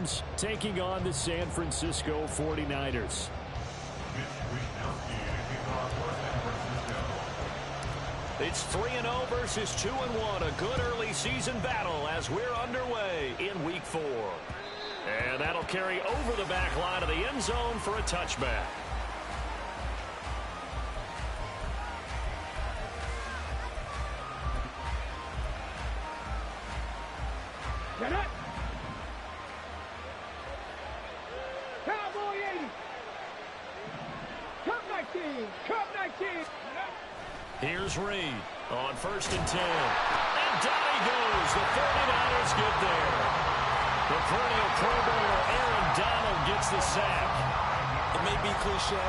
Rams taking on the San Francisco 49ers. It's 3-0 versus 2-1. A good early season battle as we're underway in Week 4. And that'll carry over the back line of the end zone for a touchback. Get it! Cowboy 80! Cup 19! Cup 19! Here's Reed on 1st and 10. And down he goes. The 49ers get there. The perennial Pro Bowler Aaron Donald gets the sack. It may be cliche,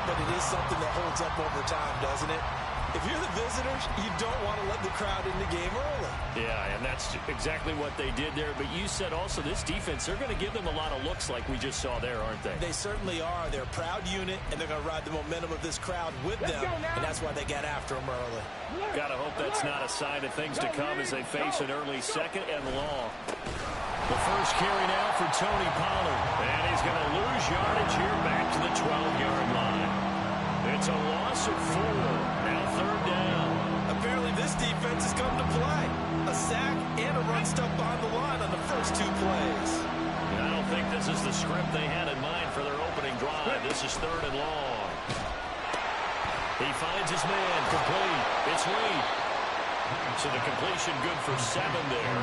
but it is something that holds up over time, doesn't it? If you're the visitors, you don't want to let the crowd in the game early. Yeah, and that's exactly what they did there. But you said also this defense, they're going to give them a lot of looks like we just saw there, aren't they? They certainly are. They're a proud unit, and they're going to ride the momentum of this crowd with them, and that's why they got after them early. Got to hope that's not a sign of things to come as they face an early 2nd and long. The first carry now for Tony Pollard. And he's going to lose yardage here back to the 12-yard line. It's a loss of 4. Now 3rd down. Apparently this defense has come to play. A sack and a run stuff behind the line on the first 2 plays. I don't think this is the script they had in mind for their opening drive. This is 3rd and long. He finds his man complete. It's Reed. So the completion good for 7 there.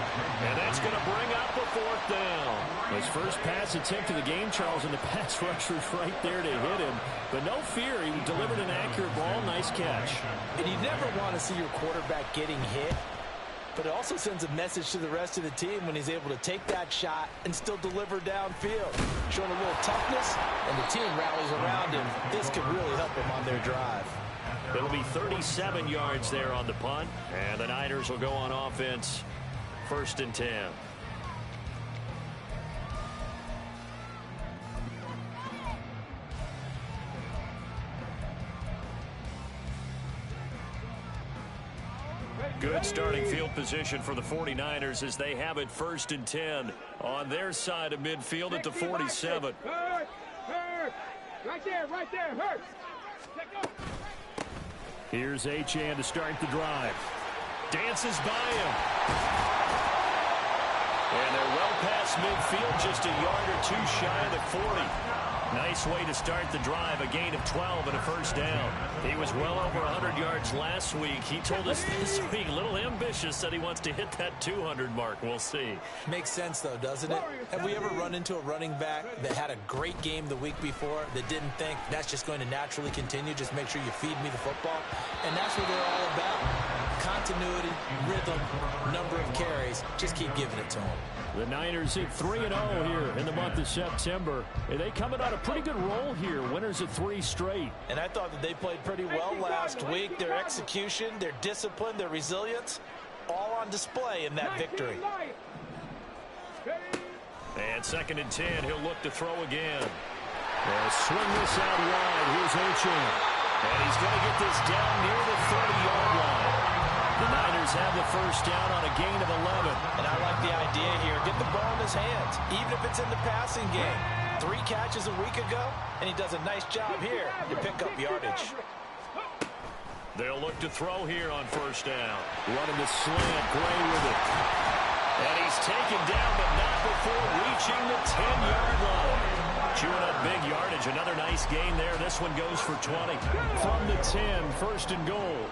And that's going to bring up a 4th down. His first pass attempt of the game, Charles, and the pass rusher's right there to hit him. But no fear, he delivered an accurate ball. Nice catch. And you never want to see your quarterback getting hit. But it also sends a message to the rest of the team when he's able to take that shot and still deliver downfield. Showing a little toughness, and the team rallies around him. This could really help him on their drive. It'll be 37 yards there on the punt. And the Niners will go on offense. 1st and 10. Good starting field position for the 49ers as they have it 1st and 10 on their side of midfield at the 47. Hurt! Right there, hurt! Here's Achane to start the drive. Dances by him. And they're well past midfield, just a yard or 2 shy of the 40. Nice way to start the drive, a gain of 12 and a 1st down. He was well over 100 yards last week. He told us this week, a little ambitious, said he wants to hit that 200 mark. We'll see. Makes sense, though, doesn't it? Have we ever run into a running back that had a great game the week before that didn't think that's just going to naturally continue, just make sure you feed me the football? And that's what they're all about. Continuity, rhythm, number of carries. Just keep giving it to them. The Niners hit 3-0 here in the month of September. And they coming on a pretty good roll here. Winners of 3 straight. And I thought that they played pretty well last week. Their execution, their discipline, their resilience, all on display in that victory. And 2nd and 10, he'll look to throw again. They'll swing this out wide. Here's Achane. And he's going to get this down near the 30-yard line. The Niners have the 1st down on a gain of 11. And I like the idea here. Get the ball in his hands, even if it's in the passing game. 3 catches a week ago, and he does a nice job here to pick up yardage. They'll look to throw here on 1st down. Running the slant, Gray with it. And he's taken down, but not before reaching the 10-yard line. Chewing up big yardage. Another nice gain there. This one goes for 20. From the 10, 1st and goal.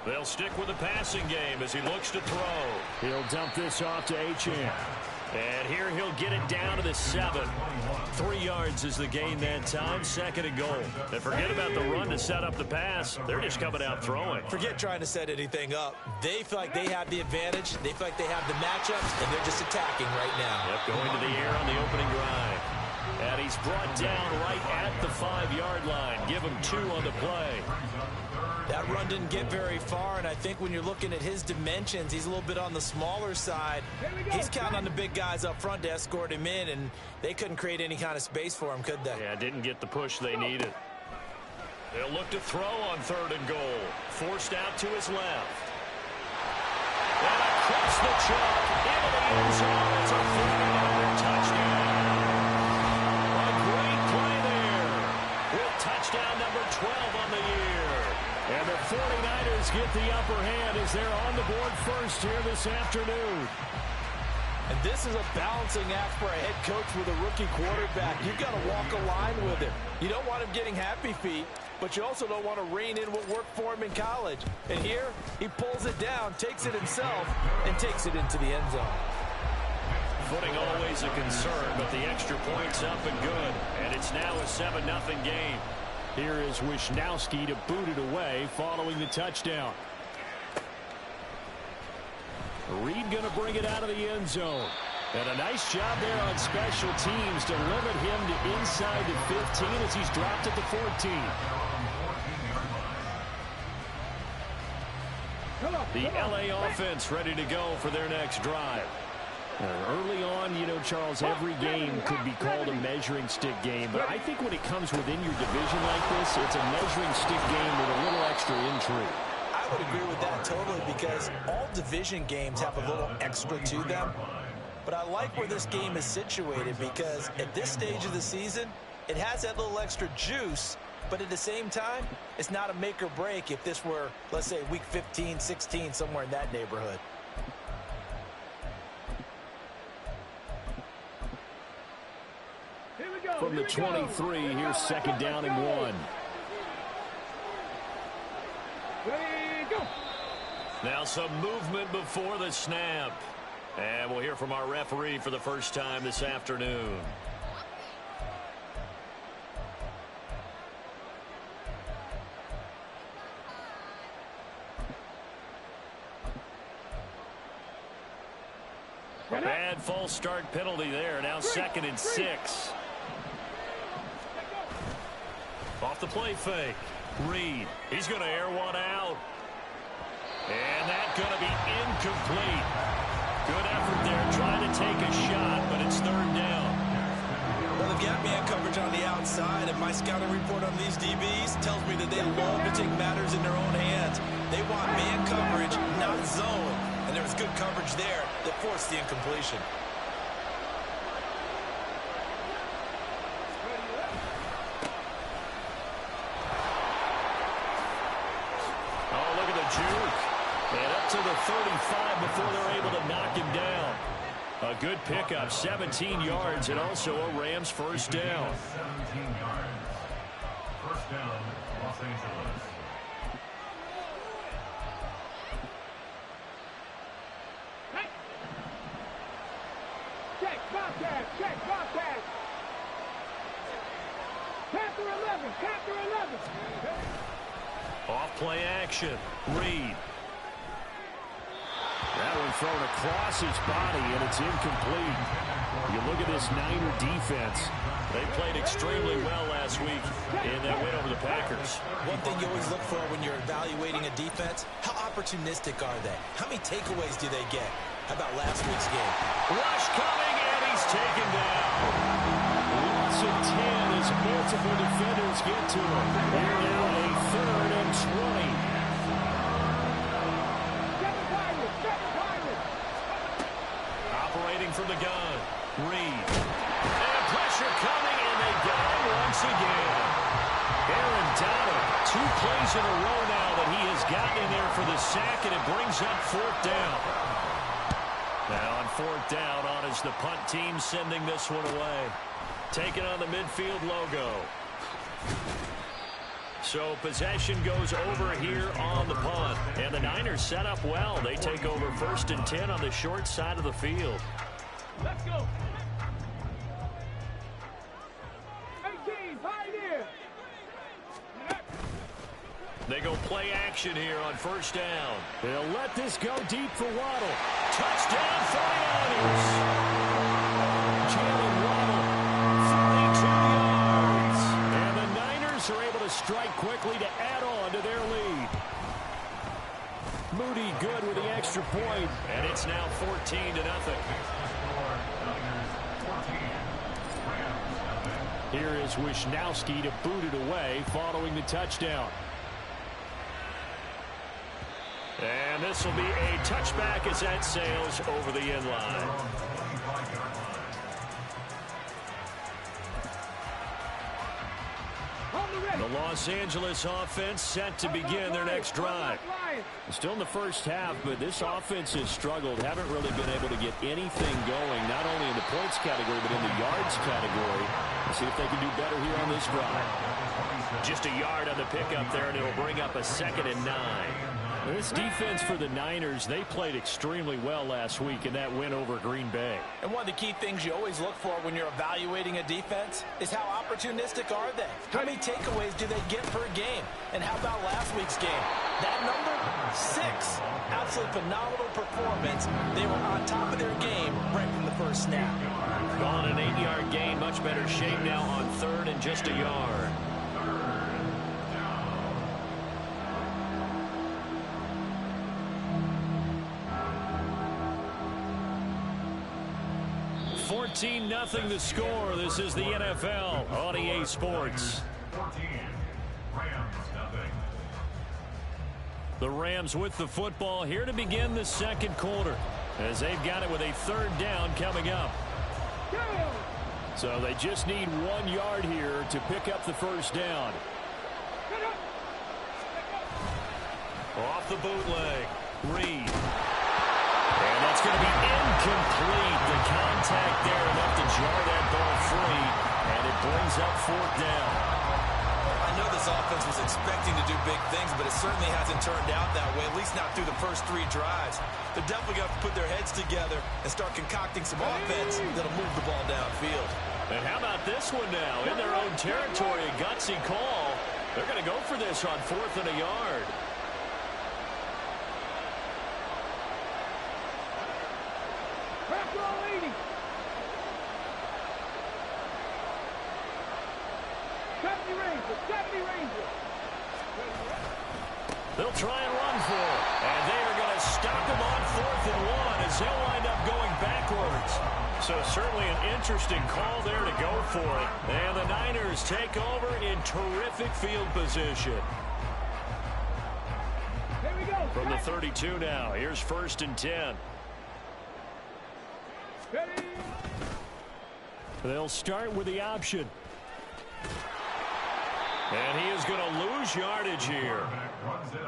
They'll stick with the passing game as he looks to throw. He'll dump this off to Achane. And here he'll get it down to the 7. 3 yards is the gain that time. 2nd and goal. And forget about the run to set up the pass. They're just coming out throwing. Forget trying to set anything up. They feel like they have the advantage. They feel like they have the matchups, and they're just attacking right now. Yep, going to the air on the opening drive. And he's brought down right at the 5-yard line. Give him 2 on the play. That run didn't get very far, and I think when you're looking at his dimensions, he's a little bit on the smaller side. He's counting on the big guys up front to escort him in, and they couldn't create any kind of space for him, could they? Yeah, didn't get the push they needed. They'll look to throw on 3rd and goal. Forced out to his left. And across the touchdown number 12 on the year. And the 49ers get the upper hand as they're on the board first here this afternoon. And this is a balancing act for a head coach with a rookie quarterback. You've got to walk a line with him. You don't want him getting happy feet, but you also don't want to rein in what worked for him in college. And here, he pulls it down, takes it himself, and takes it into the end zone. Footing always a concern, but the extra point's up and good. And it's now a 7-0 game. Here is Wisnowski to boot it away following the touchdown. Reed going to bring it out of the end zone. And a nice job there on special teams to limit him to inside the 15 as he's dropped at the 14. The LA offense ready to go for their next drive. Early on, you know, Charles, every game could be called a measuring stick game. But I think when it comes within your division like this, it's a measuring stick game with a little extra intrigue. I would agree with that totally because all division games have a little extra to them. But I like where this game is situated because at this stage of the season, it has that little extra juice. But at the same time, it's not a make or break if this were, let's say, week 15, 16, somewhere in that neighborhood. From the 23, here's second down and 1. Now some movement before the snap. And we'll hear from our referee for the first time this afternoon. A bad false start penalty there. Now 2nd and 6. Off the play fake. Reed. He's going to air one out. And that's going to be incomplete. Good effort there trying to take a shot, but it's 3rd down. Well, they've got man coverage on the outside, and my scouting report on these DBs tells me that they love to take matters in their own hands. They want man coverage, not zone. And there was good coverage there that forced the incompletion. And up to the 35 before they're able to knock him down. A good pickup, 17 yards, and also a Rams first down. 17 yards. First down, Los Angeles. Check, Bobcat, check, Bobcat. Panther 11, Panther 11. Off play action, Reed. That one thrown across his body, and it's incomplete. You look at this Niner defense. They played extremely well last week in that win over the Packers. One thing you always look for when you're evaluating a defense, how opportunistic are they? How many takeaways do they get? How about last week's game? Rush coming, and he's taken down. Loss of 10 as multiple defenders get to him. They're now a 3rd and 20. Operating from the gun, Reed. And pressure coming, and they got him once again. Aaron Donald, 2 plays in a row now that he has gotten in there for the sack, and it brings up 4th down. Now on 4th down, on is the punt team sending this one away. Taking on the midfield logo. So possession goes over here on the punt. And the Niners set up well. They take over 1st and 10 on the short side of the field. Let's go. 18, pioneer. They go play action here on 1st down. They'll let this go deep for Waddle. Touchdown 49ers. Jalen Waddle, 42 yards. And the Niners are able to strike quickly to add on to their lead. Moody good with the extra point. And it's now 14-0. Here is Wisnowski to boot it away following the touchdown. And this will be a touchback as that sails over the end line. Hold ready. The Los Angeles offense set to begin their next drive. Still in the first half, but this offense has struggled. Haven't really been able to get anything going, not only in the points category, but in the yards category. Let's see if they can do better here on this drive. Just a yard on the pickup there, and it'll bring up a 2nd and 9. This defense for the Niners, they played extremely well last week in that win over Green Bay. And one of the key things you always look for when you're evaluating a defense is how opportunistic are they? How many takeaways do they get per game? And how about last week's game? That number, 6. Absolutely phenomenal performance. They were on top of their game right from the first snap. On an 8-yard gain, much better shape now on 3rd and just a yard. 14-0 the score. This is the NFL on EA Sports. 14. Rams, nothing. The Rams with the football here to begin the second quarter, as they've got it with a 3rd down coming up. So they just need 1 yard here to pick up the first down. Off the bootleg. Reed. And that's going to be incomplete. The contact there enough to jar that ball free, and it brings up 4th down. I know this offense was expecting to do big things, but it certainly hasn't turned out that way, at least not through the first 3 drives. They're definitely going to put their heads together and start concocting some offense that'll move the ball downfield. And how about this one now? In their own territory, a gutsy call. They're going to go for this on 4th and a yard. They'll try and run for it. And they are going to stop him on 4th and 1 as he'll wind up going backwards. So certainly an interesting call there to go for it. And the Niners take over in terrific field position. Here we go. From the 32 now, here's 1st and 10. Ready. They'll start with the option. And he is going to lose yardage here.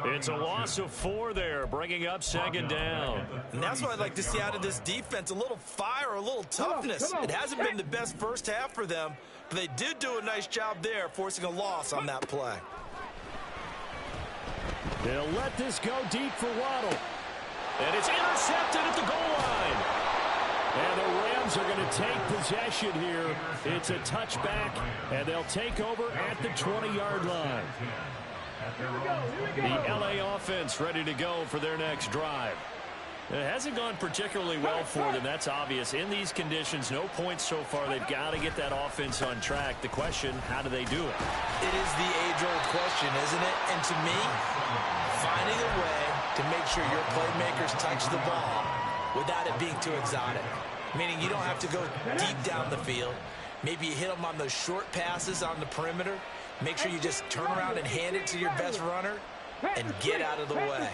It's a loss of 4 there, bringing up 2nd down. And that's what I'd like to see out of this defense, a little fire, a little toughness. It hasn't been the best first half for them, but they did do a nice job there, forcing a loss on that play. They'll let this go deep for Waddle. And it's intercepted at the goal line. And the Rams are going to take possession here. It's a touchback, and they'll take over at the 20-yard line. The LA offense ready to go for their next drive. It hasn't gone particularly well for them. That's obvious. In these conditions, no points so far. They've got to get that offense on track. The question, how do they do it? It is the age-old question, isn't it? And to me, finding a way to make sure your playmakers touch the ball without it being too exotic. Meaning you don't have to go deep down the field. Maybe you hit them on those short passes on the perimeter. Make sure you just turn around and hand it to your best runner and get out of the way.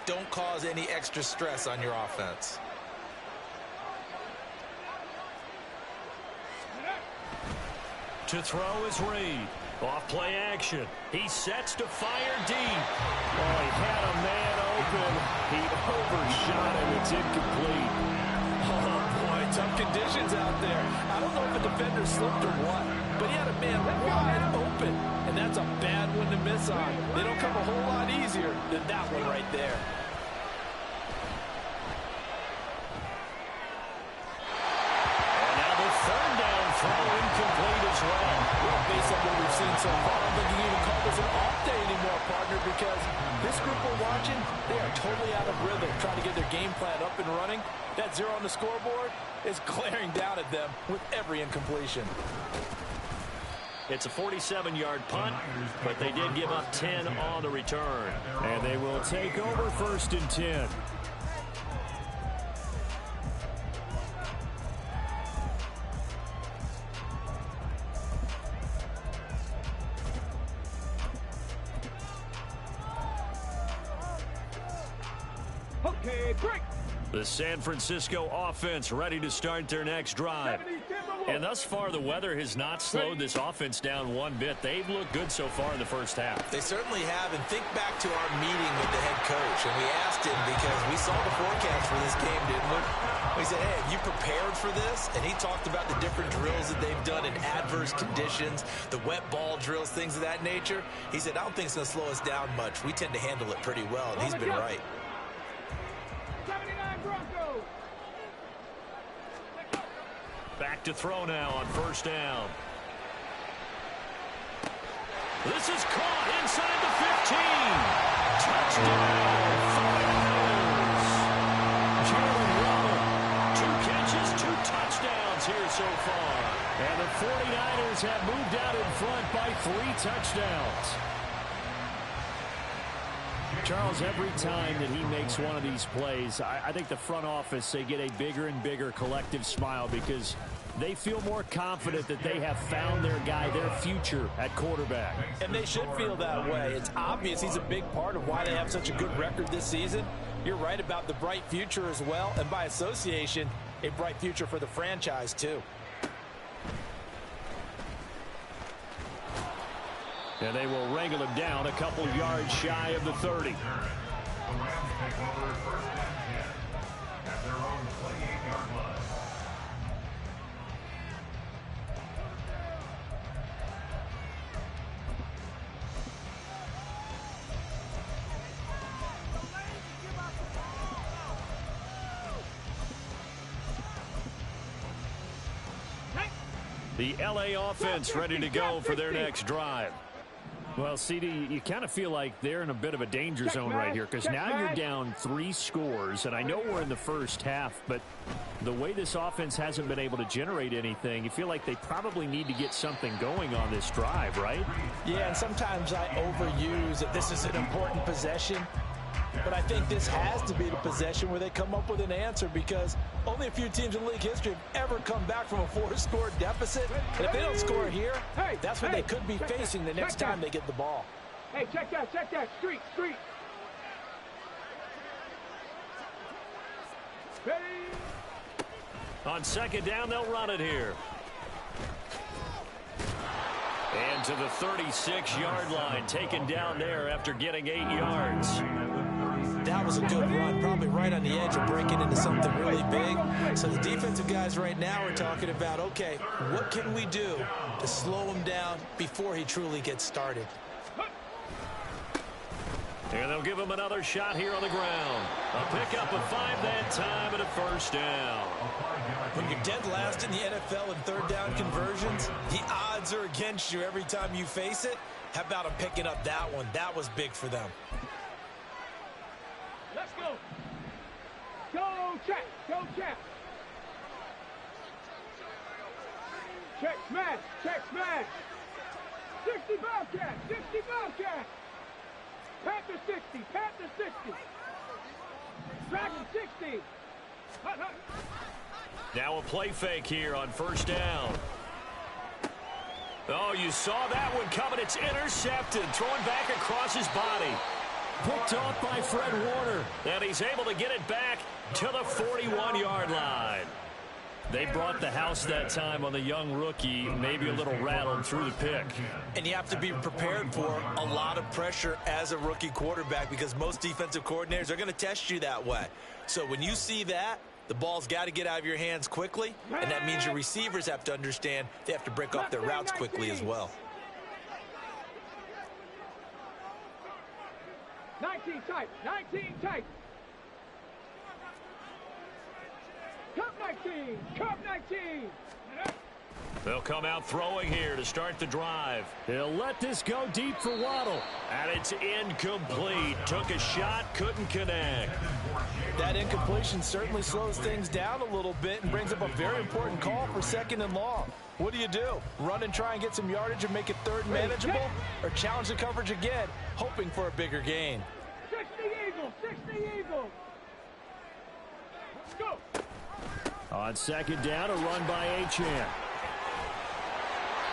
Don't cause any extra stress on your offense. To throw is Reed. Off play action. He sets to fire deep. Oh, he had a man open. He overshot him. It's incomplete. Oh, boy, tough conditions out there. I don't know if the defender slipped or what, but he had a man wide open, and that's a bad one to miss on. They don't come a whole lot easier than that one right there. And now the 3rd down throw incomplete as well. Well, based on what we've seen so far, I don't think you can even call this an off day anymore, partner, because this group we're watching, they are totally out of rhythm, trying to get their game plan up and running. That 0 on the scoreboard is glaring down at them with every incompletion. It's a 47-yard punt, but they did give up 10 on the return. And they will take over 1st and 10. Okay, break. The San Francisco offense ready to start their next drive. 70, And thus far, the weather has not slowed this offense down one bit. They've looked good so far in the first half. They certainly have. And think back to our meeting with the head coach. And we asked him because we saw the forecast for this game, didn't we? We said, hey, have you prepared for this? And he talked about the different drills that they've done in adverse conditions, the wet ball drills, things of that nature. He said, I don't think it's going to slow us down much. We tend to handle it pretty well, and he's been right. 79 Broncos. Back to throw now on first down. This is caught inside the 15. Touchdown, 49ers. Jalen Waddle, 2 catches, 2 touchdowns here so far. And the 49ers have moved out in front by 3 touchdowns. Charles, every time that he makes one of these plays, I think the front office, they get a bigger and bigger collective smile because they feel more confident that they have found their guy, their future at quarterback. And they should feel that way. It's obvious he's a big part of why they have such a good record this season. You're right about the bright future as well, and by association, a bright future for the franchise too. And they will wrangle him down a couple yards shy of the 30. The Rams take over first and 10 at their own 28-yard line. The LA offense ready to go for their next drive. Well, CD, you kind of feel like they're in a bit of a danger zone right here because now you're down 3 scores, and I know we're in the first half, but the way this offense hasn't been able to generate anything, you feel like they probably need to get something going on this drive, right? Yeah, and sometimes I overuse that this is an important possession, but I think this has to be the possession where they come up with an answer because only a few teams in league history have ever come back from a 4-score deficit. And if they don't score here, that's what they could be facing the next time they get the ball. Hey, check that, street. Ready? On second down, they'll run it here. And to the 36-yard line, taken down there after getting 8 yards. That was a good run, probably right on the edge of breaking into something really big. So the defensive guys right now are talking about, okay, what can we do to slow him down before he truly gets started? And they'll give him another shot here on the ground. A pickup of 5 that time and a first down. When you're dead last in the NFL in third down conversions, the odds are against you every time you face it. How about them picking up that one? That was big for them. Let's go. Go check. Check smash. 60 Bobcat. Panther 60. Dragon 60. Hut. Now a play fake here on first down. Oh, you saw that one coming. It's intercepted. Thrown back across his body. Picked off by Fred Warner. And he's able to get it back to the 41-yard line. They brought the house that time on the young rookie, maybe a little rattled through the pick. And you have to be prepared for a lot of pressure as a rookie quarterback because most defensive coordinators are going to test you that way. So when you see that, the ball's got to get out of your hands quickly, and that means your receivers have to understand they have to break off their routes quickly as well. 19 tight. Cup 19. They'll come out throwing here to start the drive. They'll let this go deep for Waddle. And it's incomplete. Took a shot, couldn't connect. That incompletion certainly slows things down a little bit and brings up a very important call for second and long. What do? Run and try and get some yardage and make it third manageable? Or challenge the coverage again, hoping for a bigger gain? 60 Eagles. Let's go. On second down, a run by Achane.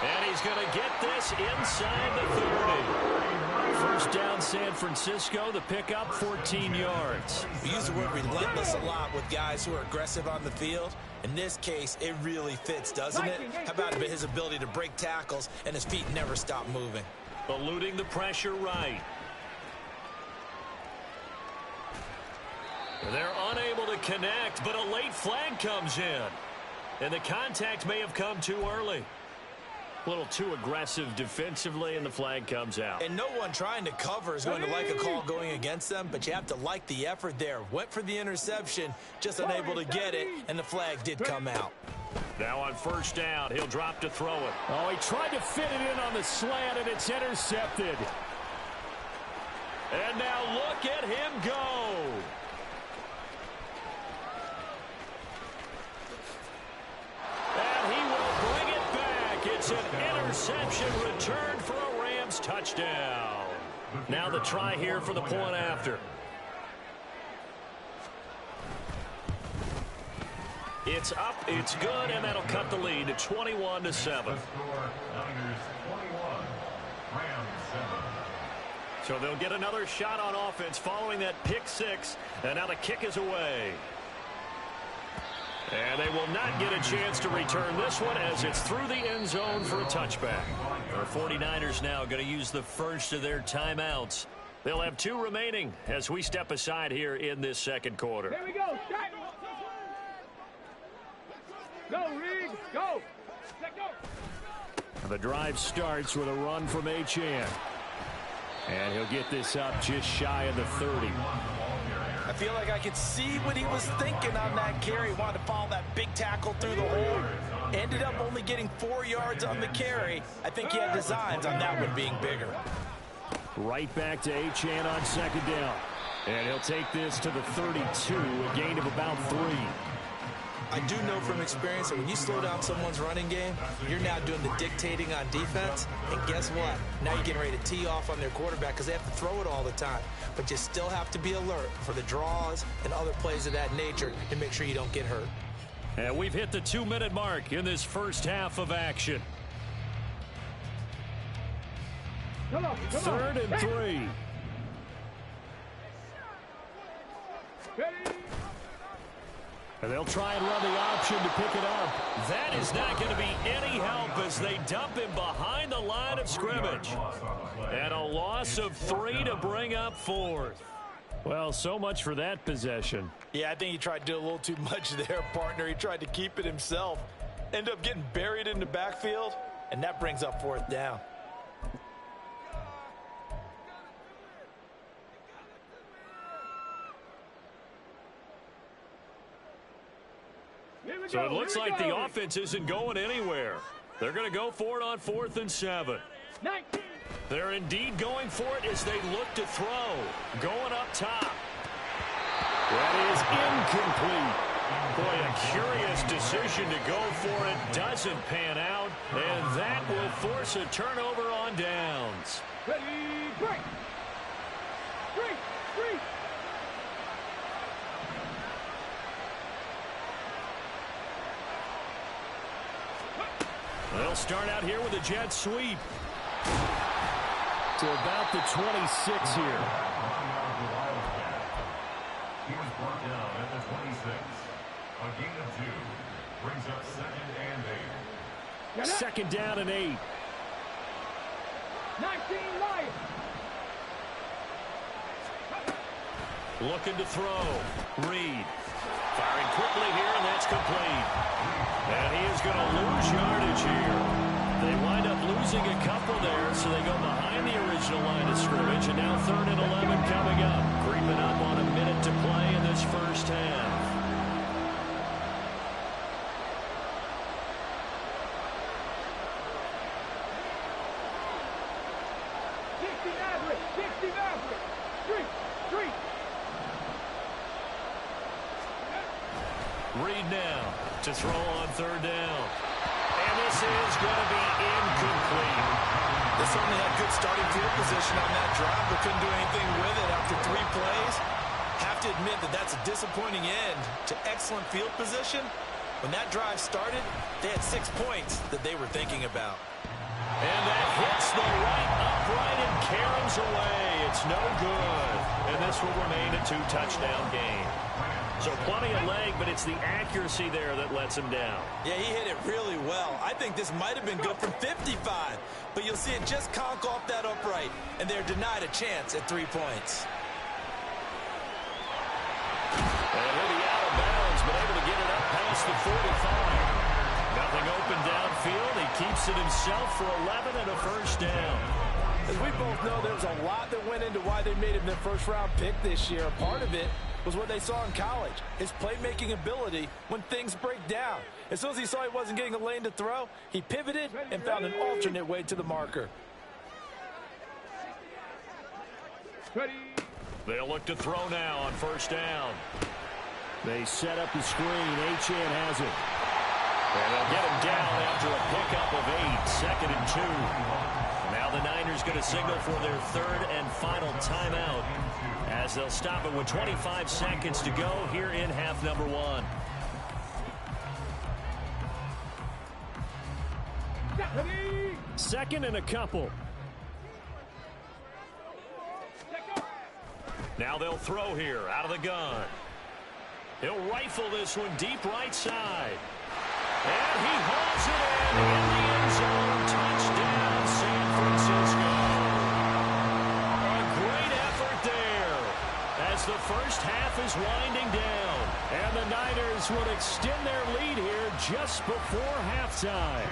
And he's going to get this inside the 30. First down, San Francisco. The pickup, 14 yards. We use the word relentless a lot with guys who are aggressive on the field. In this case, it really fits, doesn't it? How about his ability to break tackles and his feet never stop moving? Eluding the pressure right. They're unable to connect, but a late flag comes in. And the contact may have come too early. A little too aggressive defensively, and the flag comes out. And no one trying to cover is going to like a call going against them, but you have to like the effort there. Went for the interception, just unable to get it, and the flag did come out. Now on first down, he'll drop to throw it. Oh, he tried to fit it in on the slant, and it's intercepted. And now look at him go. And he will bring it back. It's an interception returned for a Rams touchdown. Now the try here for the point after. It's up, it's good, and that'll cut the lead to 21-7. Niners 21, Rams 7. So they'll get another shot on offense following that pick six, and now the kick is away. And they will not get a chance to return this one as it's through the end zone for a touchback. Our 49ers now going to use the first of their timeouts. They'll have 2 remaining as we step aside here in this second quarter. Here we go. Shot. Go, Reed. Go. Let go. The drive starts with a run from Achane. And he'll get this up just shy of the 30. I feel like I could see what he was thinking on that carry. He wanted to follow that big tackle through the hole. Ended up only getting 4 yards on the carry. I think he had designs on that one being bigger. Right back to Achane on second down. And he'll take this to the 32, a gain of about 3. I do know from experience that when you slow down someone's running game, you're now doing the dictating on defense. And guess what? Now you're getting ready to tee off on their quarterback because they have to throw it all the time. But you still have to be alert for the draws and other plays of that nature to make sure you don't get hurt. And we've hit the 2-minute mark in this first half of action. Come on. 3rd and 3. Ready. And they'll try and run the option to pick it up. That is not going to be any help as they dump him behind the line of scrimmage. And a loss of 3 to bring up 4th. Well, so much for that possession. Yeah, I think he tried to do a little too much there, partner. He tried to keep it himself. Ended up getting buried in the backfield, and that brings up 4th down. So it looks like the offense isn't going anywhere. They're going to go for it on 4th and 7. 19. They're indeed going for it as they look to throw. Going up top. That is incomplete. Boy, a curious decision to go for it. Doesn't pan out. And that will force a turnover on downs. Ready, break. 3. They'll start out here with a jet sweep. To about the 26 here. He was brought down at the 26. A gain of 2 brings up 2nd and 8. Second down and 8. 19 Lions. Looking to throw. Reed. Firing quickly here, and that's complete. And he is going to lose yardage here. They wind up losing a couple there, so they go behind the original line of scrimmage, and now 3rd and 11 coming up. Creeping up on a minute to play in this first half. Reed now to throw on 3rd down. And this is going to be incomplete. They certainly had good starting field position on that drive, but couldn't do anything with it after 3 plays. Have to admit that that's a disappointing end to excellent field position. When that drive started, they had 6 points that they were thinking about. And that hits the right upright and caroms away. It's no good. And this will remain a 2-touchdown game. So plenty of leg, but it's the accuracy there that lets him down. Yeah, he hit it really well. I think this might have been good from 55. But you'll see it just conk off that upright. And they're denied a chance at 3 points. And he'll be out of bounds, but able to get it up past the 45. Nothing open downfield. He keeps it himself for 11 and a first down. As we both know, there's a lot that went into why they made him their first-round pick this year. Part of it was what they saw in college, his playmaking ability when things break down. As soon as he saw he wasn't getting a lane to throw, he pivoted and found an alternate way to the marker. They'll look to throw now on first down. They set up the screen. Achane has it. And they'll get him down after a pickup of 8, 2nd and 2. Now the Niners going to signal for their 3rd and final timeout as they'll stop it with 25 seconds to go here in half number 1. Second and a couple. Now they'll throw here out of the gun. He'll rifle this one deep right side. And he hauls it in the end zone. Touchdown, San Francisco. A great effort there as the first half is winding down. And the Niners will extend their lead here just before halftime.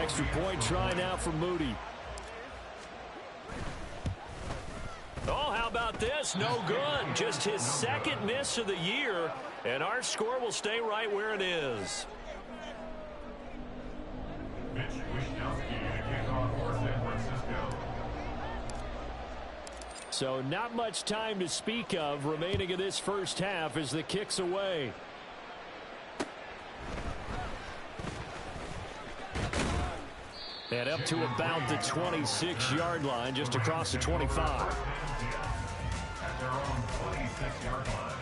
Extra point try now for Moody. Oh, how about this? No good. Just his 2nd miss of the year. And our score will stay right where it is. Mitch Wishnowsky to kick off for San Francisco. So not much time to speak of remaining in this first half as the kick's away. And up to about the 26-yard line, just across the 25. At their own 26-yard line.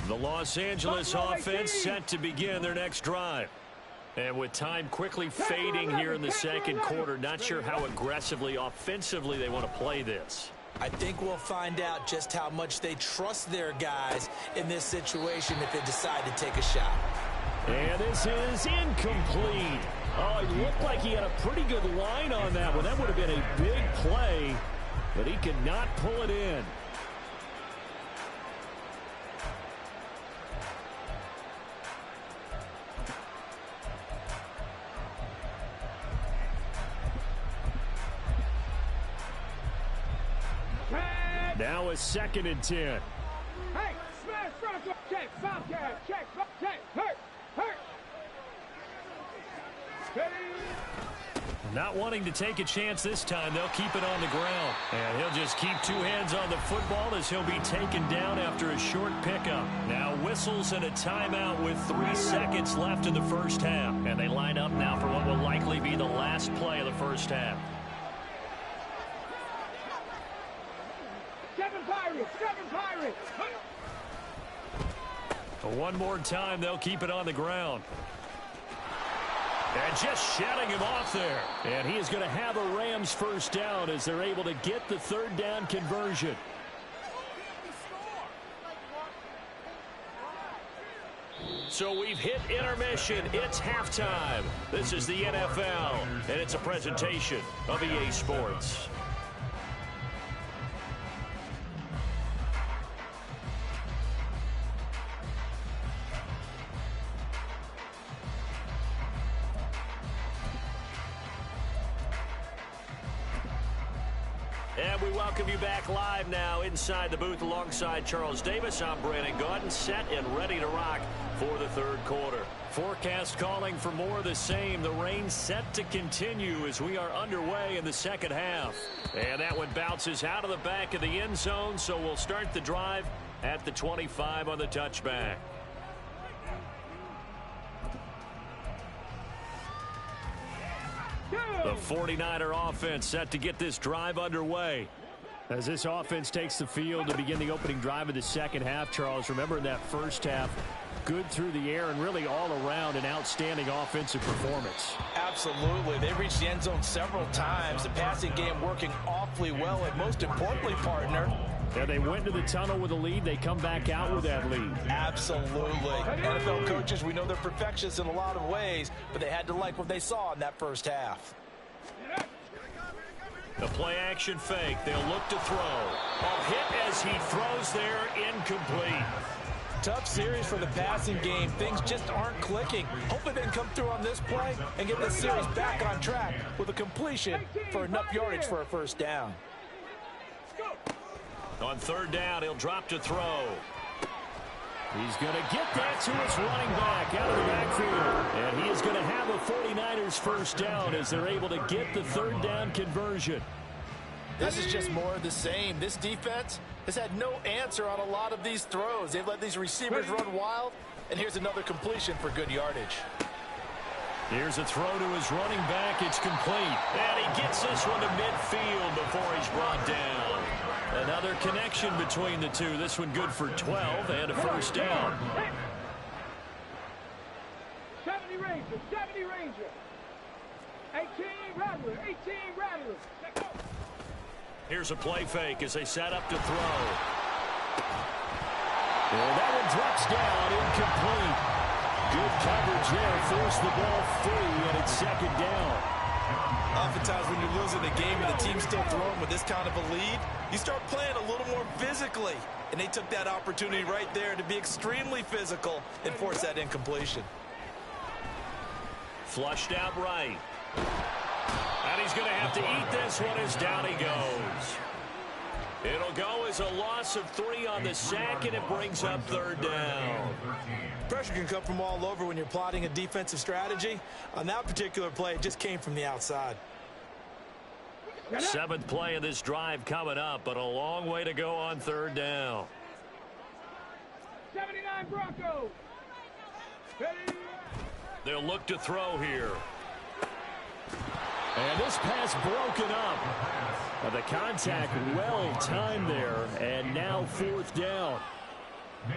The Los Angeles offense set to begin their next drive. And with time quickly fading here in the second quarter, not sure how aggressively, offensively they want to play this. I think we'll find out just how much they trust their guys in this situation if they decide to take a shot. And this is incomplete. Oh, it looked like he had a pretty good line on that one. That would have been a big play, but he could not pull it in. Now a 2nd and 10. Hey, smash, front, check, stop, check, hurt. Not wanting to take a chance this time, they'll keep it on the ground. And he'll just keep 2 hands on the football as he'll be taken down after a short pickup. Now whistles and a timeout with 3 seconds left in the first half. And they line up now for what will likely be the last play of the first half. Seven Pirates. One more time, they'll keep it on the ground. And just shutting him off there. And he is going to have a Rams first down as they're able to get the 3rd down conversion. So we've hit intermission. It's halftime. This is the NFL, and it's a presentation of EA Sports. And we welcome you back live now inside the booth alongside Charles Davis. I'm Brandon Gaudin, set and ready to rock for the 3rd quarter. Forecast calling for more of the same. The rain set to continue as we are underway in the second half. And that one bounces out of the back of the end zone, so we'll start the drive at the 25 on the touchback. The 49er offense set to get this drive underway. As this offense takes the field to begin the opening drive of the second half, Charles, remember in that first half, good through the air and really all around an outstanding offensive performance. Absolutely. They reached the end zone several times. The passing game working awfully well. And most importantly, partner, yeah, they went to the tunnel with a lead. They come back out with that lead. Absolutely. NFL coaches, we know they're perfectionists in a lot of ways, but they had to like what they saw in that first half. The play-action fake. They'll look to throw. A hit as he throws there, incomplete. Tough series for the passing game. Things just aren't clicking. Hopefully they can come through on this play and get this series back on track with a completion for enough yardage for a first down. On third down, he'll drop to throw. He's going to get that to his running back out of the backfield. And he is going to have a 49ers first down as they're able to get the third down conversion. This is just more of the same. This defense has had no answer on a lot of these throws. They've let these receivers run wild, and here's another completion for good yardage. Here's a throw to his running back. It's complete. And he gets this one to midfield before he's brought down. Another connection between the two. This one good for 12 and a first down. 70 Ranger, 70 Ranger. 18 Rattler, 18 Rattler. Let's go. Here's a play fake as they set up to throw. And that one drops down, incomplete. Good coverage there, forced the ball free, and it's second down. Oftentimes when you're losing a game and the team's still throwing with this kind of a lead, you start playing a little more physically. And they took that opportunity right there to be extremely physical and force that incompletion. Flushed out right. And he's going to have to eat this one as down he goes. It'll go as a loss of 3 on the sack, and it brings up third down. Pressure can come from all over when you're plotting a defensive strategy. On that particular play, it just came from the outside. 7th play of this drive coming up, but a long way to go on third down. 79 Broncos. Ready. They'll look to throw here. And this pass broken up. The contact well timed there, and now 4th down.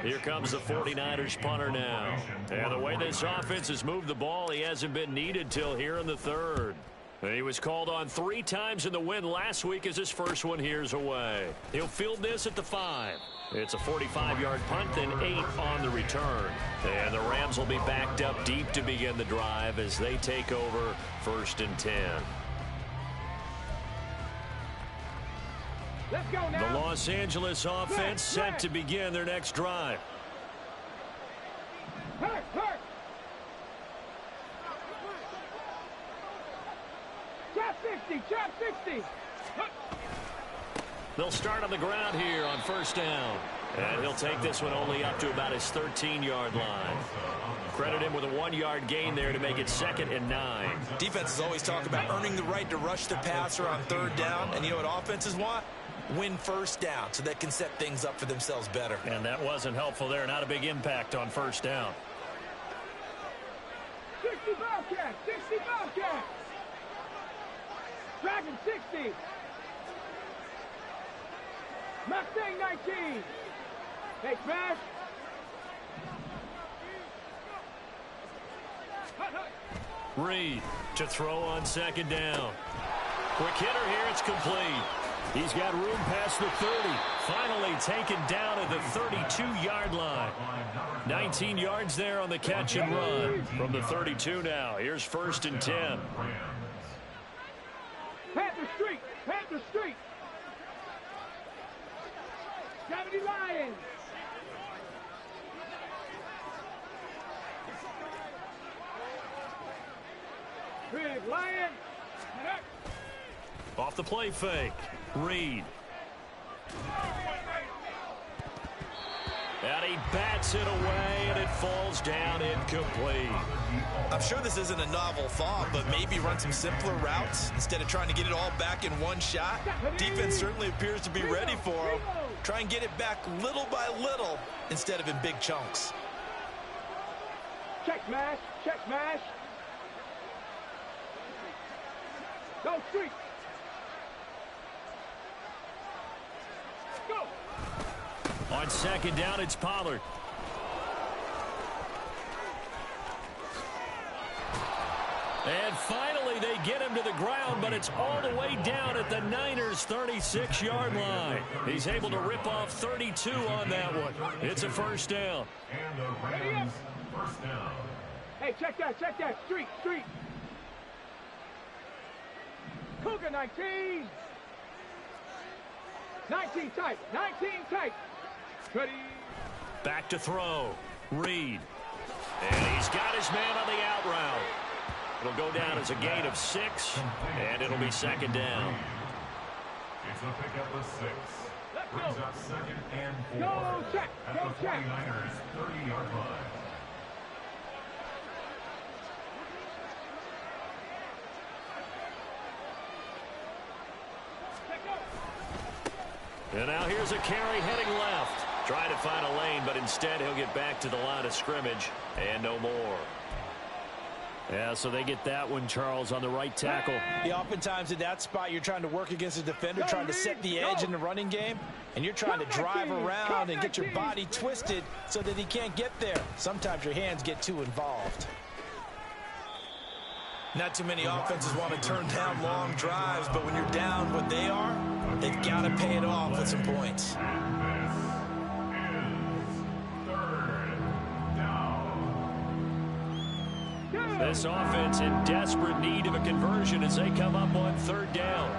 Here comes the 49ers punter now. And the way this offense has moved the ball, he hasn't been needed till here in the third. And he was called on 3 times in the win last week as his first one here's away. He'll field this at the 5. It's a 45-yard punt, then 8 on the return. And the Rams will be backed up deep to begin the drive as they take over 1st and 10. Let's go now. The Los Angeles offense set to begin their next drive. Hurt. Trap 60. They'll start on the ground here on first down. And he'll take this one only up to about his 13-yard line. Credit him with a 1-yard gain there to make it 2nd and 9. Defenses always talk about earning the right to rush the passer on third down. And you know what offenses want? Win first down so they can set things up for themselves better. And that wasn't helpful there. Not a big impact on first down. 60 Bobcats. Dragon 60. Mustang 19. Hey, smash. Reed to throw on 2nd down. Quick hitter here. It's complete. He's got room past the 30. Finally taken down at the 32-yard line. 19 yards there on the catch and run. From the 32 now. Here's 1st and 10. Panther Street. 70 Lions. Big Lion. Off the play fake. Reed. And he bats it away, and it falls down incomplete. I'm sure this isn't a novel thought, but maybe run some simpler routes instead of trying to get it all back in one shot. Defense certainly appears to be ready for him. Try and get it back little by little instead of in big chunks. Check smash. Go street. On second down, it's Pollard. And finally, they get him to the ground, but it's all the way down at the Niners' 36-yard line. He's able to rip off 32 on that one. It's a first down. And the Rams first down. Hey, check that. Street. Cougar 19. 19 tight. Ready. Back to throw. Reed. And he's got his man on the out route. It'll go down as a gain of 6, and it'll be second down. It's a pickup of 6. Let's Brings go. up second and 4. Go check. At Go the check. 49ers 30-yard line. And now here's a carry heading left. Trying to find a lane, but instead he'll get back to the line of scrimmage and no more. Yeah, so they get that one, Charles, on the right tackle. Yeah, oftentimes in that spot, you're trying to work against a defender, trying to set the edge in the running game, and you're trying to drive around and get your body twisted so that he can't get there. Sometimes your hands get too involved. Not too many offenses want to turn down long drives, but when you're down what they are, they've got to pay it off with some points. This offense in desperate need of a conversion as they come up on third down.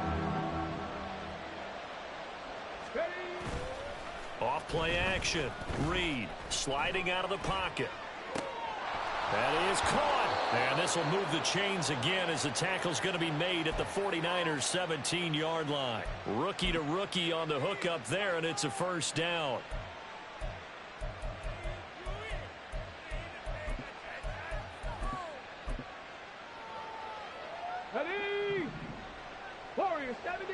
Off play action. Reed sliding out of the pocket. That is caught. And this will move the chains again as the tackle's going to be made at the 49ers 17-yard line. Rookie to rookie on the hook up there, and it's a first down. Ready. Warriors 70.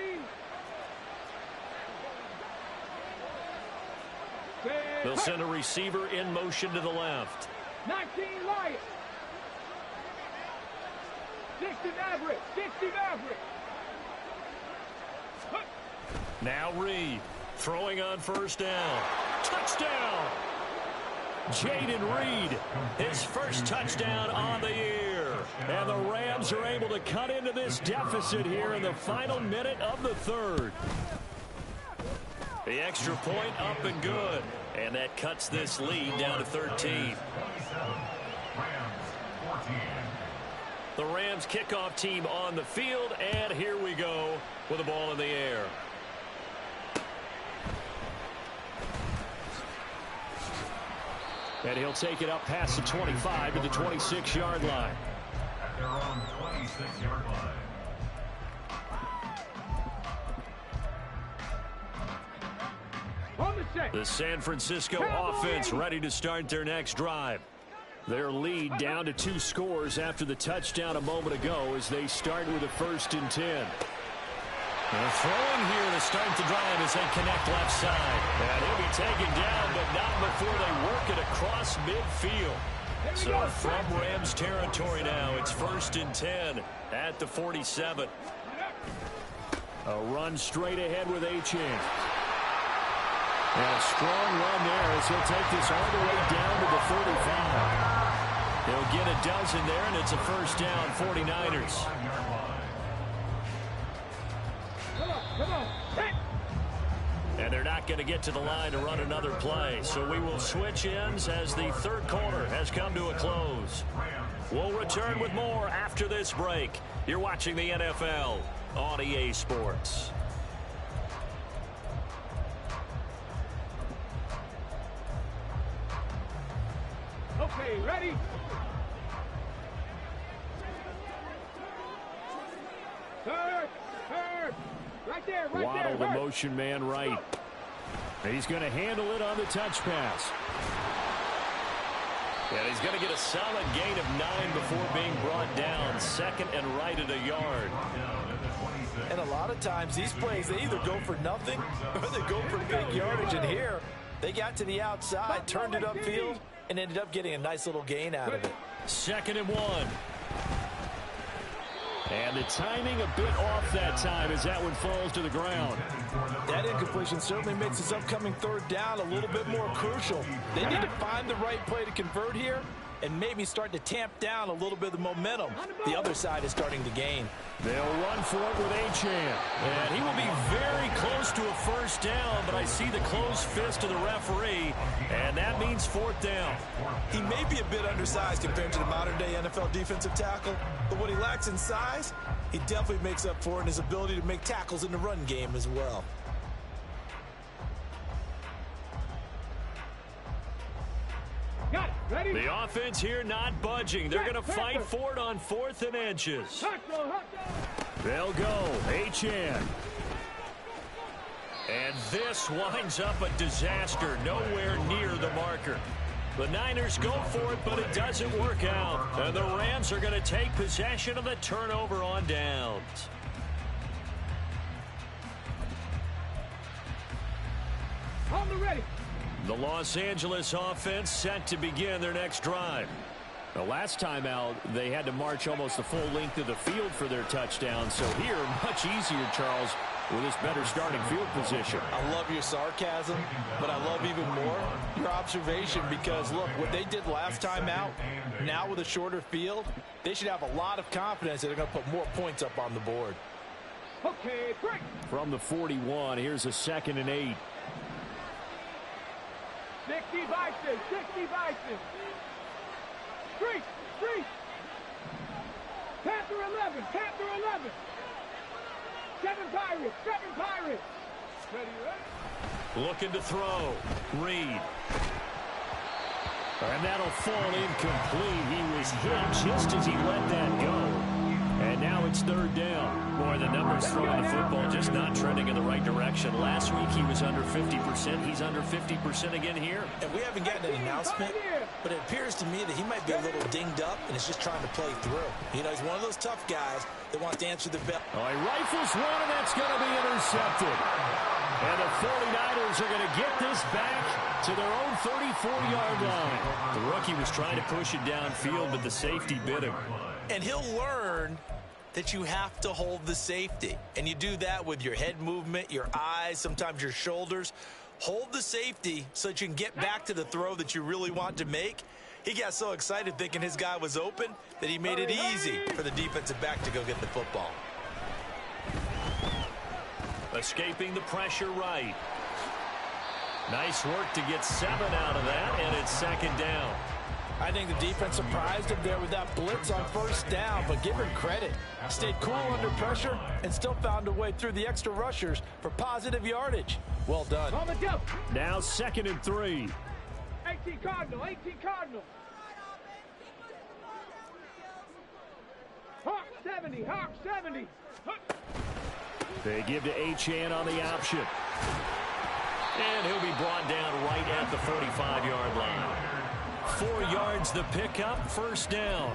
They'll send a receiver in motion to the left. 19 Lions. 60 Maverick. Now Reed throwing on first down. Touchdown! Jaden Reed, his first touchdown on the year. And the Rams are able to cut into this deficit here in the final minute of the third. The extra point up and good. And that cuts this lead down to 13. The Rams kickoff team on the field, and here we go with the ball in the air. And he'll take it up past the 25 to the 26-yard line. At their own 26-yard line. The San Francisco offense ready to start their next drive. Their lead down to 2 scores after the touchdown a moment ago as they start with a 1st and 10. And throwing here to start the drive as they connect left side. And he'll be taken down, but not before they work it across midfield. So from Rams territory now, it's 1st and 10 at the 47. A run straight ahead with Achane. And a strong run there as he'll take this all the way down to the 45. He'll get a dozen there, and it's a first down, 49ers. Come on. And they're not going to get to the line to run another play. So we will switch ends as the third quarter has come to a close. We'll return with more after this break. You're watching the NFL on EA Sports. Okay, ready? Third. Right there, Waddle, the Hurt. motion man right. He's going to handle it on the touch pass. And he's going to get a solid gain of 9 before being brought down. Second and right at a yard. And a lot of times these plays, they either go for nothing or they go for big yardage. And here, they got to the outside, turned it upfield, and ended up getting a nice little gain out of it. 2nd and 1. And the timing a bit off that time as that one falls to the ground. That incompletion certainly makes this upcoming third down a little bit more crucial. They need to find the right play to convert here and maybe start to tamp down a little bit of the momentum the other side is starting to gain. They'll run for it with Achane. And he will be very close to a first down, but I see the closed fist of the referee, and that means fourth down. He may be a bit undersized compared to the modern-day NFL defensive tackle, but what he lacks in size, he definitely makes up for in his ability to make tackles in the run game as well. Got it. Ready? The offense here not budging. They're going to fight for it on 4th and inches. They'll go. Achane. And this winds up a disaster, nowhere near the marker. The Niners go for it, but it doesn't work out. And the Rams are going to take possession of the turnover on downs. On the ready. The Los Angeles offense set to begin their next drive. The last time out, they had to march almost the full length of the field for their touchdown. So here, much easier, Charles, with this better starting field position. I love your sarcasm, but I love even more your observation because, look, what they did last time out, now with a shorter field, they should have a lot of confidence that they're going to put more points up on the board. Okay, break. From the 41, here's a 2nd and 8. 60 Bison, 60 Bison. Street, street. Panther 11, Panther 11. 7 Pirates, 7 Pirates. Ready, ready? Looking to throw. Reed. And that'll fall incomplete. He was hit just as he let that go. And now it's 3rd down. Boy, the numbers throwing the football just not trending in the right direction. Last week he was under 50%. He's under 50% again here. And we haven't gotten an announcement, but it appears to me that he might be a little dinged up and is just trying to play through. You know, he's one of those tough guys that wants to answer the bell. Oh, he rifles one, and that's going to be intercepted. And the 49ers are going to get this back to their own 34-yard line. The rookie was trying to push it downfield, but the safety bit him. And he'll learn that you have to hold the safety. And you do that with your head movement, your eyes, sometimes your shoulders. Hold the safety so that you can get back to the throw that you really want to make. He got so excited thinking his guy was open that he made it easy for the defensive back to go get the football. Escaping the pressure right. Nice work to get 7 out of that, and it's 2nd down. I think the defense surprised him there with that blitz on 1st down, but give him credit. Stayed cool under pressure and still found a way through the extra rushers for positive yardage. Well done. On the jump. Now 2nd and 3. 18 Cardinal, 18 Cardinal. Hawk 70, Hawk 70. They give to Achane on the option. And he'll be brought down right at the 45-yard line. 4 yards the pickup, 1st down.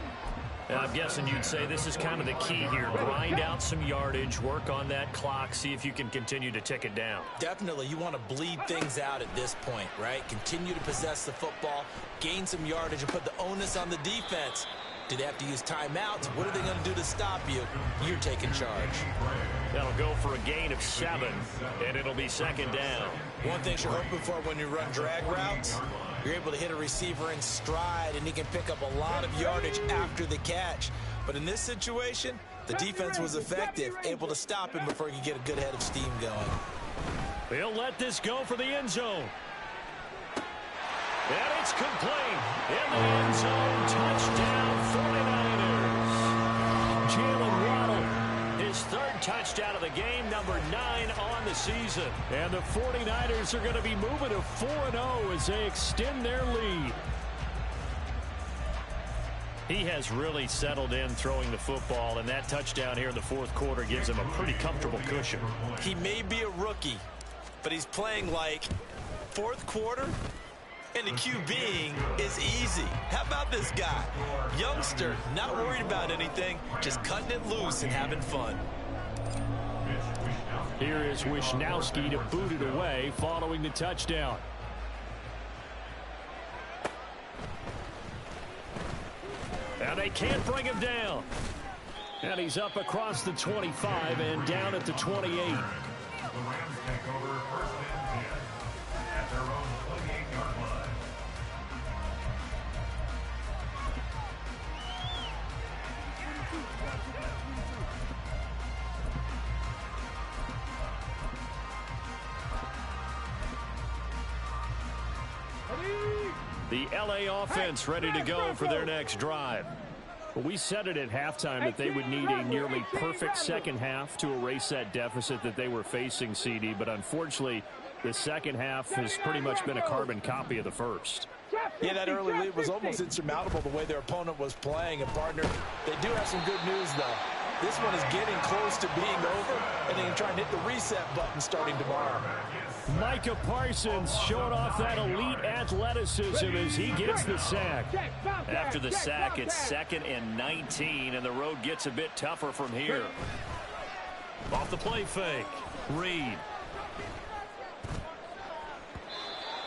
And I'm guessing you'd say this is kind of the key here. Grind out some yardage, work on that clock, see if you can continue to tick it down. Definitely, you want to bleed things out at this point, right? Continue to possess the football, gain some yardage, and put the onus on the defense. Do they have to use timeouts? What are they going to do to stop you? You're taking charge. That'll go for a gain of 7, and it'll be 2nd down. One thing you're hoping for when you run drag routes, you're able to hit a receiver in stride, and he can pick up a lot of yardage after the catch. But in this situation, the defense was effective, able to stop him before he could get a good head of steam going. They'll let this go for the end zone. And it's complete. In the end zone, touchdown 49ers. Jalen Waddle, his 3rd touchdown of the game, number 9 on the season. And the 49ers are going to be moving to 4-0 as they extend their lead. He has really settled in throwing the football, and that touchdown here in the 4th quarter gives him a pretty comfortable cushion. He may be a rookie, but he's playing like 4th quarter. And the QBing is easy. How about this guy? Youngster, not worried about anything, just cutting it loose and having fun. Here is Wisnowski to boot it away following the touchdown. And they can't bring him down. And he's up across the 25 and down at the 28. The Rams take over first and 10 at their own 28-yard line. The LA offense ready to go for their next drive. Well, we said it at halftime that they would need a nearly perfect second half to erase that deficit that they were facing, CD. But unfortunately, the second half has pretty much been a carbon copy of the first. Yeah, that early lead was almost insurmountable the way their opponent was playing. And, partner, they do have some good news, though. This one is getting close to being over, and they can try and hit the reset button starting tomorrow. Micah Parsons showing off that elite athleticism as he gets the sack. After the sack, it's 2nd and 19, and the road gets a bit tougher from here. Off the play fake, Reed.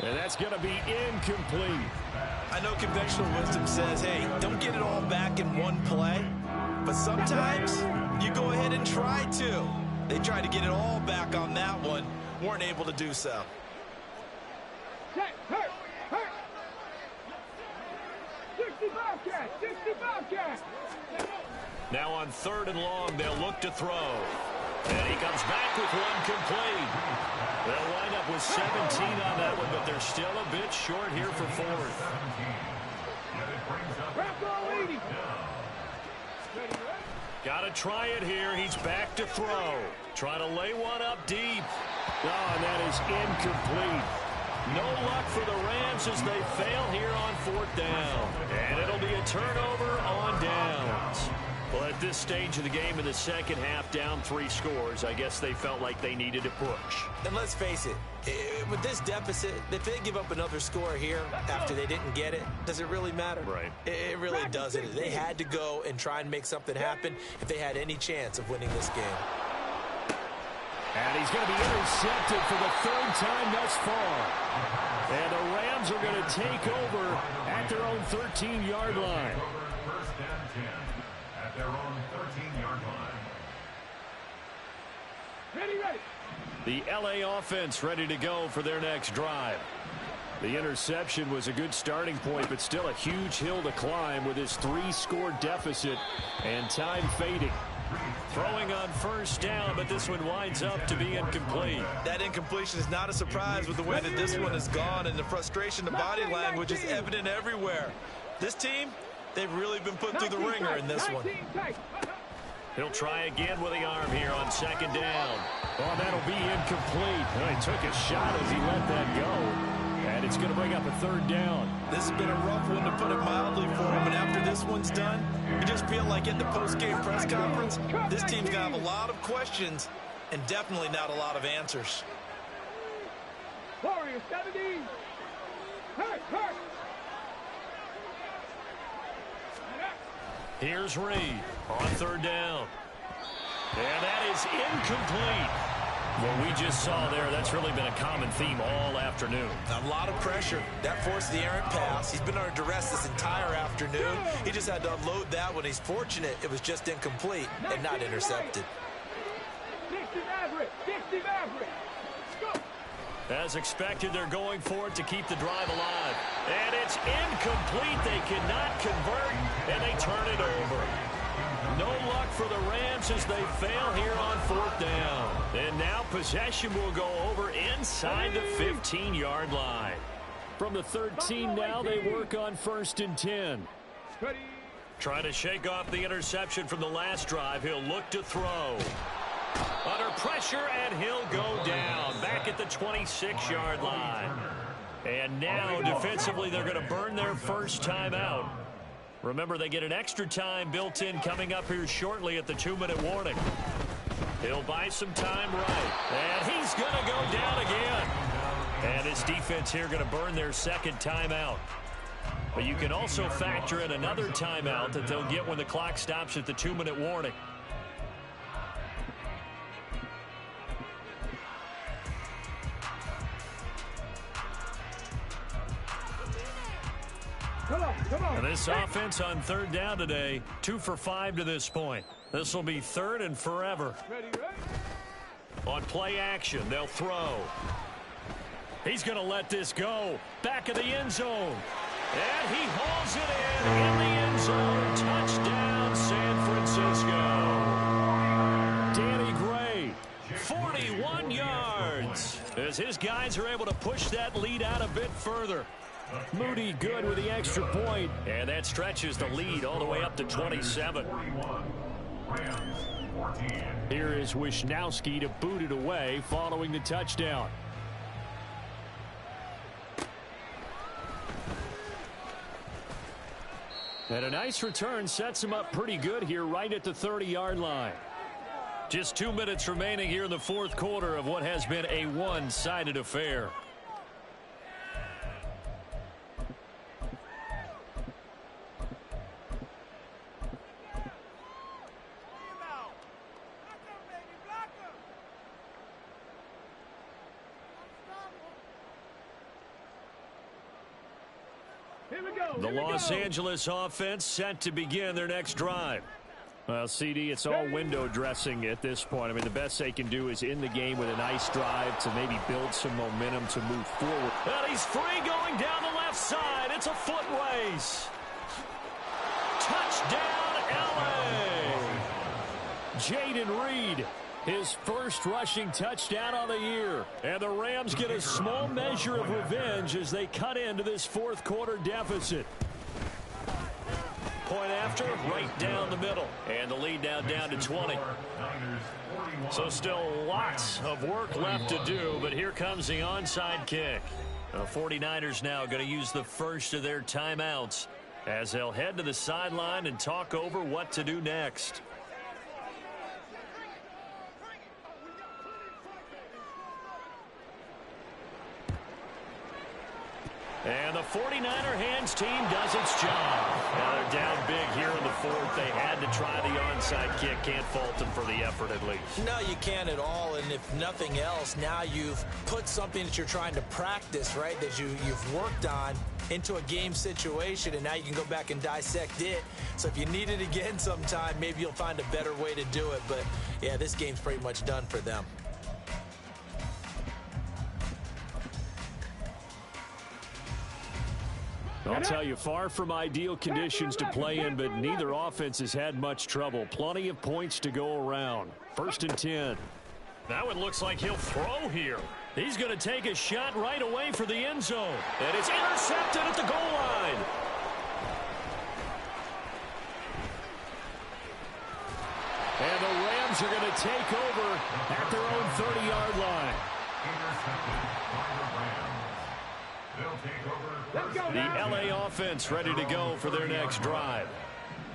And that's going to be incomplete. I know conventional wisdom says, hey, don't get it all back in one play. But sometimes you go ahead and try to. They tried to get it all back on that one. Weren't able to do so. Hurt. 65 catch. 65 catch. Now on 3rd and long, they'll look to throw. And he comes back with one complete. They'll wind up with 17 on that one, but they're still a bit short here for 4th. Got to try it here. He's back to throw. Trying to lay one up deep. Oh, and that is incomplete. No luck for the Rams as they fail here on 4th down. And it'll be a turnover on downs. Well, at this stage of the game in the second half, down 3 scores, I guess they felt like they needed to push. And let's face it, with this deficit, if they give up another score here after they didn't get it, does it really matter? Right. It really doesn't. They had to go and try and make something happen if they had any chance of winning this game. And he's going to be intercepted for the 3rd time thus far. And the Rams are going to take over at their own 13-yard line. First and 10 at their own 13-yard line. Ready. The LA offense ready to go for their next drive. The interception was a good starting point, but still a huge hill to climb with his 3-score deficit and time fading. Throwing on 1st down, but this one winds up to be incomplete. That incompletion is not a surprise with the way that this one has gone, and the frustration, the body language is evident everywhere. This team, they've really been put through the ringer in this one. He'll try again with the arm here on 2nd down. Oh, that'll be incomplete. Well, he took a shot as he let that go. And it's going to bring up a 3rd down. This has been a rough one, to put it mildly, for him. And after this one's done, you just feel like in the post-game press conference, this team's going to have a lot of questions and definitely not a lot of answers. Warriors 17. Hurt. Here's Reed on 3rd down. And that is incomplete. What we just saw there, that's really been a common theme all afternoon. A lot of pressure. That forced the errant pass. He's been under duress this entire afternoon. He just had to unload that one. He's fortunate it was just incomplete and not intercepted. 60 average. Go. As expected, they're going for it to keep the drive alive. And it's incomplete. They cannot convert, and they turn it over. No luck for the Rams as they fail here on 4th down. And now possession will go over inside the 15-yard line. From the 13 now, they work on 1st and 10. Trying to shake off the interception from the last drive. He'll look to throw. Under pressure, and he'll go down. Back at the 26-yard line. And now, defensively, they're going to burn their first timeout. Remember, they get an extra time built in coming up here shortly at the 2-minute warning. He'll buy some time right. And he's going to go down again. And his defense here going to burn their 2nd timeout. But you can also factor in another timeout that they'll get when the clock stops at the 2-minute warning. Come on. And this offense on 3rd down today, 2 for 5 to this point. This will be 3rd and forever. Ready, ready. On play action, they'll throw. He's going to let this go. Back of the end zone. And he hauls it in the end zone. Touchdown, San Francisco. Danny Gray, 41 yards. As his guys are able to push that lead out a bit further. Moody good with the extra point. And that stretches the lead all the way up to 27. Here is Wisnowski to boot it away following the touchdown. And a nice return sets him up pretty good here right at the 30-yard line. Just 2 minutes remaining here in the 4th quarter of what has been a one-sided affair. The Los Angeles offense set to begin their next drive. Well, CD, it's all window dressing at this point. I mean, the best they can do is in the game with a nice drive to maybe build some momentum to move forward. And he's free going down the left side. It's a foot race. Touchdown, L.A. Jayden Reed, his first rushing touchdown of the year. And the Rams get a small measure of revenge as they cut into this 4th quarter deficit. Point after, right down the middle. And the lead now down to 20. So still lots of work left to do, but here comes the onside kick. The 49ers now going to use the first of their timeouts as they'll head to the sideline and talk over what to do next. And the 49er hands team does its job. Now they're down big here in the 4th. They had to try the onside kick. Can't fault them for the effort at least. No, you can't at all. And if nothing else, now you've put something that you're trying to practice, right, that you've worked on into a game situation, and now you can go back and dissect it. So if you need it again sometime, maybe you'll find a better way to do it. But, yeah, this game's pretty much done for them. I'll tell you, far from ideal conditions to play in, but neither offense has had much trouble. Plenty of points to go around. 1st and 10. That one looks like he'll throw here. He's going to take a shot right away for the end zone. And it's intercepted at the goal line. And the Rams are going to take over at their own 30-yard line. Intercepted by the Rams. They'll take over. The L.A. offense ready to go for their next drive.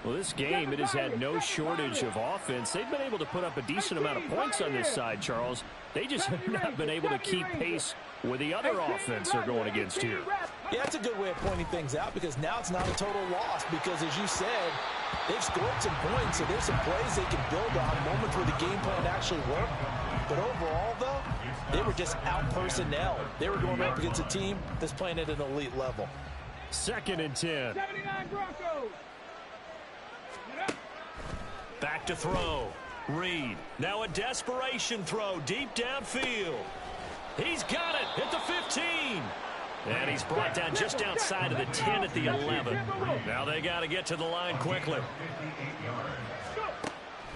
Well, this game, it has had no shortage of offense. They've been able to put up a decent amount of points on this side, Charles. They just have not been able to keep pace with the other offense they're going against here. Yeah, that's a good way of pointing things out because now it's not a total loss because, as you said, they've scored some points, so there's some plays they can build on, moments where the game plan actually worked. But overall, though, they were just out-personnel. They were going up against a team that's playing at an elite level. 2nd and 10. 79 Broncos. Back to throw. Reed. Now a desperation throw deep downfield. He's got it at the 15. And he's brought down just outside of the 10 at the 11. Now they got to get to the line quickly.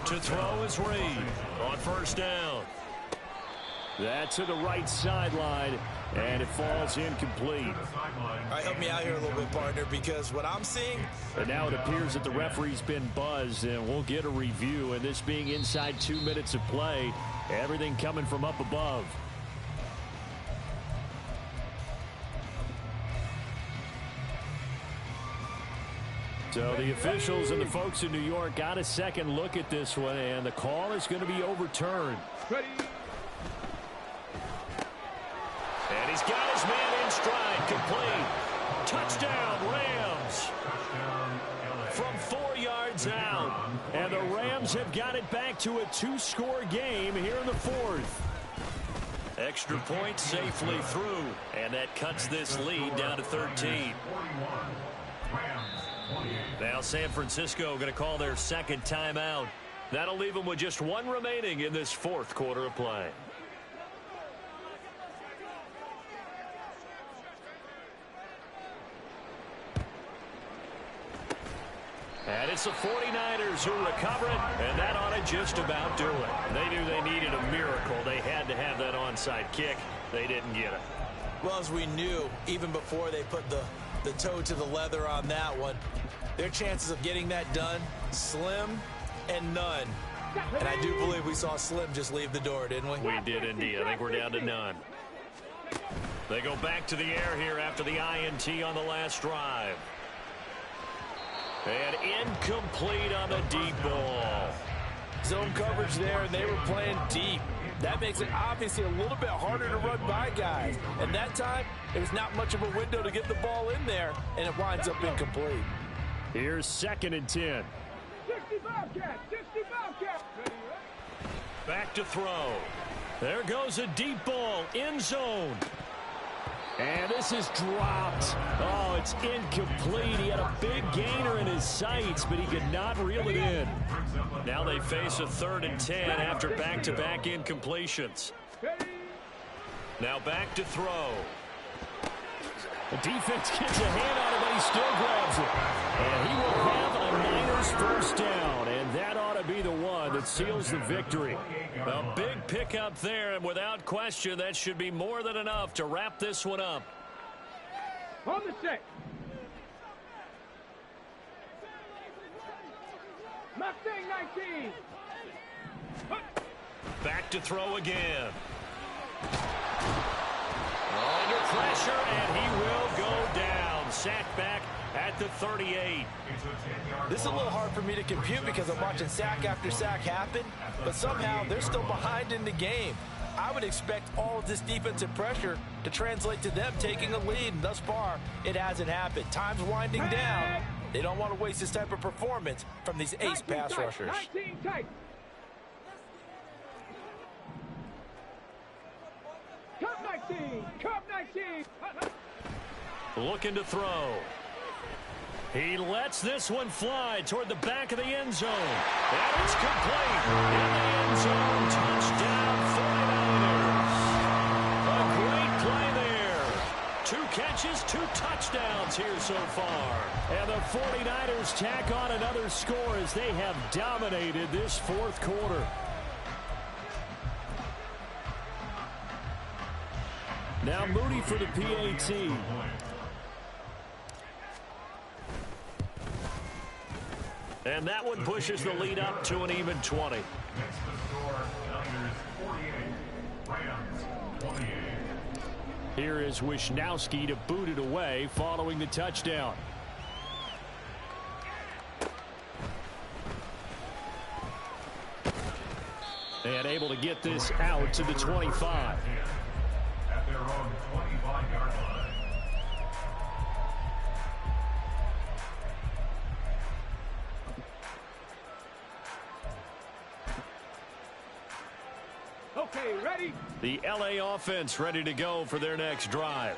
To throw is Reed on 1st down. That's to the right sideline, and it falls incomplete. All right, help me out here a little bit, partner, because what I'm seeing... And now it appears that the referee's been buzzed, and we'll get a review. And this being inside 2 minutes of play, everything coming from up above. So the officials and the folks in New York got a second look at this one, and the call is going to be overturned. Ready. And he's got his man in stride, complete. Touchdown, Rams. From 4 yards out. And the Rams have got it back to a 2-score game here in the 4th. Extra point safely through. And that cuts this lead down to 13. Now San Francisco going to call their second timeout. That'll leave them with just one remaining in this fourth quarter of play. And it's the 49ers who recover it, and that ought to just about do it. They knew they needed a miracle. They had to have that onside kick. They didn't get it. Well, as we knew, even before they put the toe to the leather on that one, their chances of getting that done, slim and none. And I do believe we saw Slim just leave the door, didn't we? We did indeed. I think we're down to none. They go back to the air here after the INT on the last drive. And incomplete on the deep ball. Zone coverage there, and they were playing deep. That makes it obviously a little bit harder to run by guys. And that time, it was not much of a window to get the ball in there, and it winds up incomplete. Here's 2nd and 10. 65 cat, 65 cat. Back to throw. There goes a deep ball, end zone. And this is dropped. Oh, it's incomplete. He had a big gainer in his sights, but he could not reel it in. Now they face a 3rd and 10 after back-to-back incompletions. Now back to throw. The defense gets a hand on it, but he still grabs it. And he will have a Niners first down, and that ought to be the one that seals the victory. A big pickup there, and without question, that should be more than enough to wrap this one up. On the set. Mustang 19. Back to throw again. Under pressure, and he will go down. Sacked back at the 38. This is a little hard for me to compute because I'm watching sack after sack happen, but somehow they're still behind in the game. I would expect all of this defensive pressure to translate to them taking a lead, and thus far, it hasn't happened. Time's winding down. They don't want to waste this type of performance from these ace pass rushers. 19 tight. Cup 19. Cup 19. Looking to throw. He lets this one fly toward the back of the end zone. And it's complete. In the end zone. Touchdown 49ers. A great play there. 2 catches, 2 touchdowns here so far. And the 49ers tack on another score as they have dominated this fourth quarter. Now Moody for the PAT. And that one pushes the lead up to an even 20. Next to score, Niners 48, Rams 28. Here is Wisnowski to boot it away following the touchdown. And able to get this out to the 25. At their own 25-yard line. Okay, ready? The LA offense ready to go for their next drive.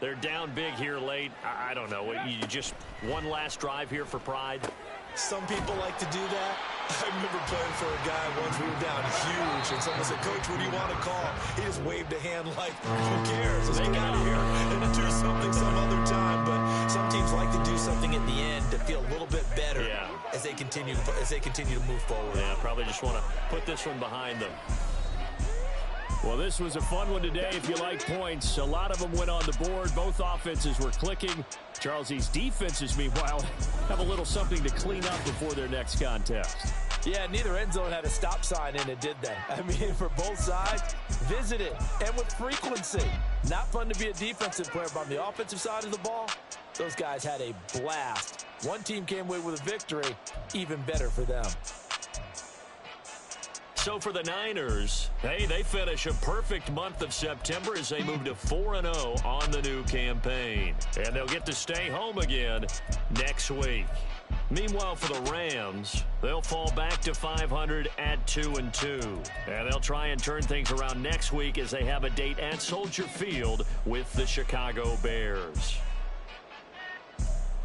They're down big here late. I don't know. You just one last drive here for pride? Some people like to do that. I remember playing for a guy once. We were down huge, and someone said, "Coach, what do you want to call?" He just waved a hand like, "Who cares? Let's get out of here and do something some other time." But some teams like to do something at the end to feel a little bit better as they continue to move forward. Yeah, probably just want to put this one behind them. Well, this was a fun one today if you like points. A lot of them went on the board. Both offenses were clicking. Charles, these defenses, meanwhile, have a little something to clean up before their next contest. Yeah, neither end zone had a stop sign in it, did they? I mean, for both sides, visit it, and with frequency. Not fun to be a defensive player, but on the offensive side of the ball, those guys had a blast. One team came away with a victory, even better for them. So for the Niners, hey, they finish a perfect month of September as they move to 4-0 on the new campaign. And they'll get to stay home again next week. Meanwhile, for the Rams, they'll fall back to 500 at 2-2. And they'll try and turn things around next week as they have a date at Soldier Field with the Chicago Bears.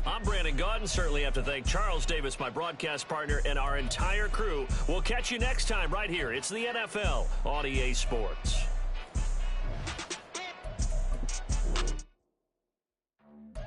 I'm Brandon Gaudin. Certainly have to thank Charles Davis, my broadcast partner, and our entire crew. We'll catch you next time right here. It's the NFL on EA Sports.